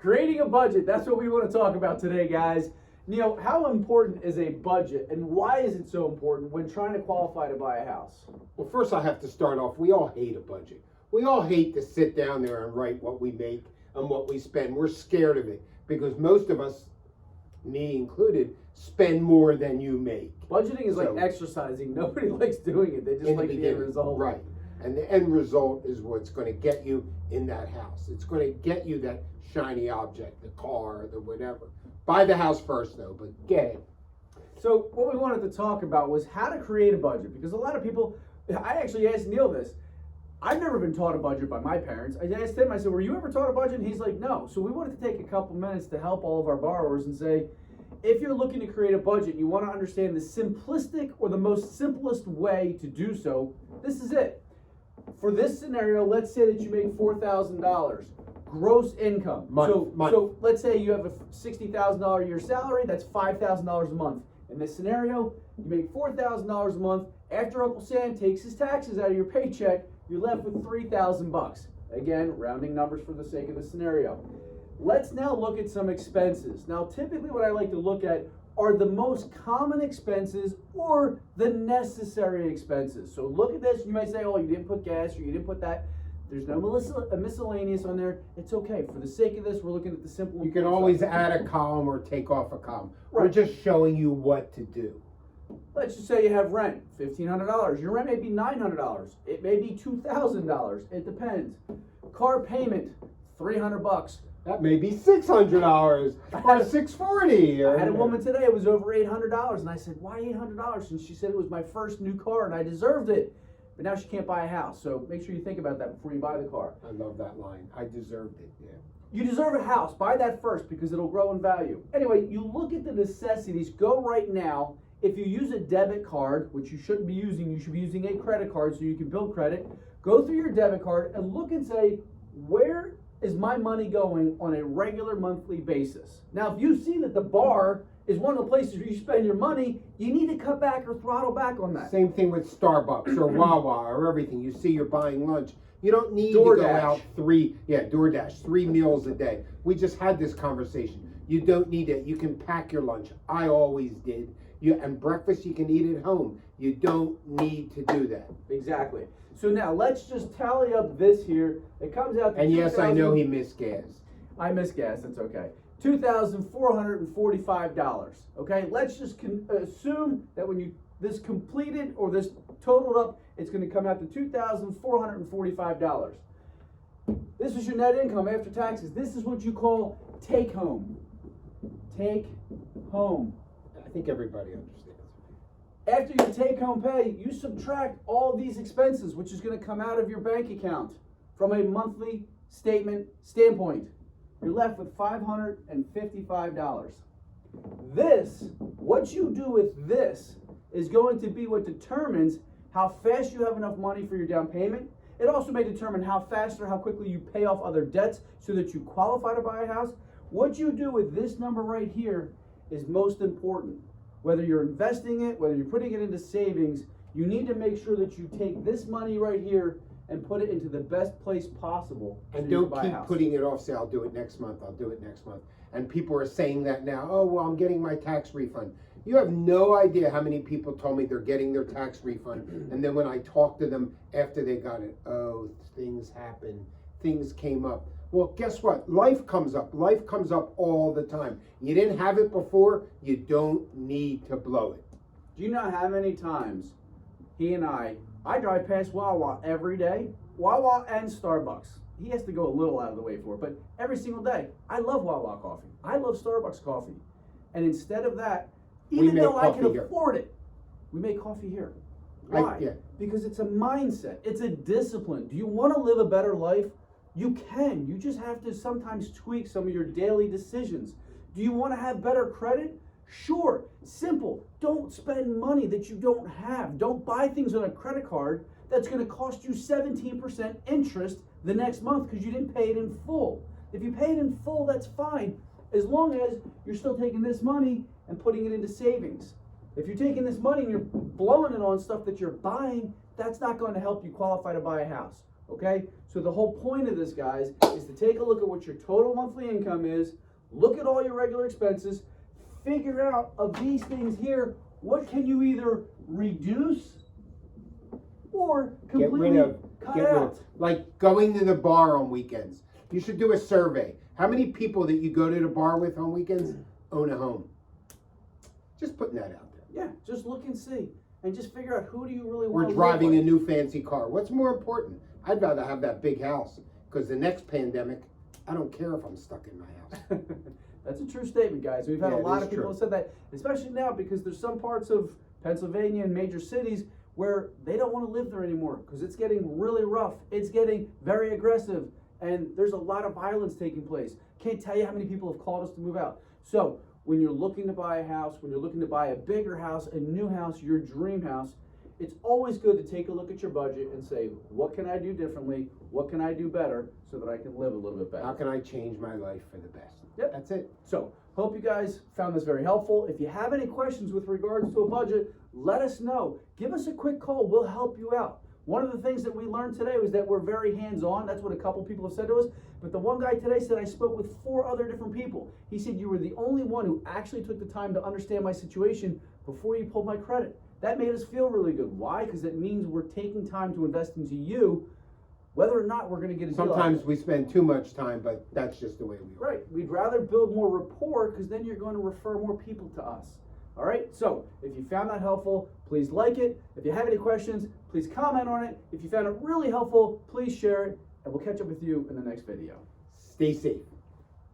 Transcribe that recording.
Creating a budget, that's what we want to talk about today, guys. Neil, how important is a budget and why is it so important when trying to qualify to buy a house? Well, first I have to start off, we all hate a budget. We all hate to sit down there and write what we make and what we spend. We're scared of it because most of us, me included, spend more than you make. Budgeting is like exercising. Nobody likes doing it. They just like the end result. Right. And the end result is what's going to get you in that house. It's going to get you that shiny object, the car, the whatever. Buy the house first, though, but get it. So what we wanted to talk about was how to create a budget, because a lot of people, I actually asked Neil this. I've never been taught a budget by my parents. I asked him, I said, were you ever taught a budget? And he's like, no. So we wanted to take a couple minutes to help all of our borrowers and say, if you're looking to create a budget, you want to understand the simplistic or the most simplest way to do so, this is it. For this scenario, let's say that you make $4,000 gross income. So let's say you have a $60,000 a year salary, that's $5,000 a month. In this scenario, you make $4,000 a month. After Uncle Sam takes his taxes out of your paycheck, you're left with $3,000. Again, rounding numbers for the sake of the scenario. Let's now look at some expenses. Now, typically what I like to look at are the most common expenses or the necessary expenses. So look at this. You might say, oh, you didn't put gas or you didn't put that. There's no miscellaneous on there. It's okay. For the sake of this, we're looking at the simple. You can always add a column or take off a column. Right. We're just showing you what to do. Let's just say you have rent, $1,500. Your rent may be $900. It may be $2,000. It depends. Car payment, $300. That may be $600 or $640. I had a woman today, it was over $800, and I said, why $800? And she said it was my first new car and I deserved it. But now she can't buy a house, so make sure you think about that before you buy the car. I love that line. I deserved it, yeah. You deserve a house. Buy that first because it'll grow in value. Anyway, you look at the necessities. Go right now. If you use a debit card, which you shouldn't be using, you should be using a credit card so you can build credit. Go through your debit card and look and say, where is my money going on a regular monthly basis? Now, if you see that the bar is one of the places where you spend your money, you need to cut back or throttle back on that. Same thing with Starbucks or Wawa or everything. You see you're buying lunch. You don't need to go out DoorDash, 3 meals a day. We just had this conversation. You don't need it. You can pack your lunch. I always did. And breakfast you can eat at home. You don't need to do that. Exactly. So now let's just tally up this here. It comes out to And yes, I know he missed gas. I missed gas. That's okay. $2,445. Okay. Let's just assume that when this completed or this totaled up, it's going to come out to $2,445. This is your net income after taxes. This is what you call take home. Take home. I think everybody understands. After your take-home pay, you subtract all these expenses, which is going to come out of your bank account from a monthly statement standpoint. You're left with $555. What you do with this is going to be what determines how fast you have enough money for your down payment. It also may determine how fast or how quickly you pay off other debts so that you qualify to buy a house. What you do with this number right here is most important. Whether you're investing it, whether you're putting it into savings, you need to make sure that you take this money right here and put it into the best place possible. And don't keep putting it off, say, I'll do it next month, I'll do it next month. And people are saying that now, oh, well, I'm getting my tax refund. You have no idea how many people told me they're getting their tax refund. And then when I talked to them after they got it, oh, things happened, things came up. Well, guess what? Life comes up. Life comes up all the time. You didn't have it before, you don't need to blow it. Do you know how many times he and I drive past Wawa every day, Wawa and Starbucks. He has to go a little out of the way for it, but every single day. I love Wawa coffee. I love Starbucks coffee. And instead of that, even though I can afford it, we make coffee here. Why? Because it's a mindset. It's a discipline. Do you want to live a better life? You can. You just have to sometimes tweak some of your daily decisions. Do you want to have better credit? Sure. Simple. Don't spend money that you don't have. Don't buy things on a credit card that's going to cost you 17% interest the next month because you didn't pay it in full. If you pay it in full, that's fine, as long as you're still taking this money and putting it into savings. If you're taking this money and you're blowing it on stuff that you're buying, that's not going to help you qualify to buy a house. Okay? So the whole point of this, guys, is to take a look at what your total monthly income is, look at all your regular expenses, figure out of these things here, what can you either reduce or completely cut out. Like going to the bar on weekends. You should do a survey. How many people that you go to the bar with on weekends own a home? Just putting that out there. Yeah, just look and see. And just figure out who do you really want We're to live driving with. a new fancy car. What's more important? I'd rather have that big house because the next pandemic, I don't care if I'm stuck in my house. That's a true statement, guys. We've had a lot of people have said that, especially now because there's some parts of Pennsylvania and major cities where they don't want to live there anymore because it's getting really rough. It's getting very aggressive, and there's a lot of violence taking place. Can't tell you how many people have called us to move out. So when you're looking to buy a house, when you're looking to buy a bigger house, a new house, your dream house, it's always good to take a look at your budget and say, what can I do differently? What can I do better so that I can live a little bit better? How can I change my life for the best? Yep. That's it. So, hope you guys found this very helpful. If you have any questions with regards to a budget, let us know. Give us a quick call. We'll help you out. One of the things that we learned today was that we're very hands-on. That's what a couple people have said to us. But the one guy today said, I spoke with 4 other different people. He said, you were the only one who actually took the time to understand my situation before you pulled my credit. That made us feel really good. Why? Because it means we're taking time to invest into you, whether or not we're going to get a deal. Sometimes we spend too much time, but that's just the way we are. Right. We'd rather build more rapport because then you're going to refer more people to us. All right. So if you found that helpful, please like it. If you have any questions, please comment on it. If you found it really helpful, please share it. And we'll catch up with you in the next video. Stay safe.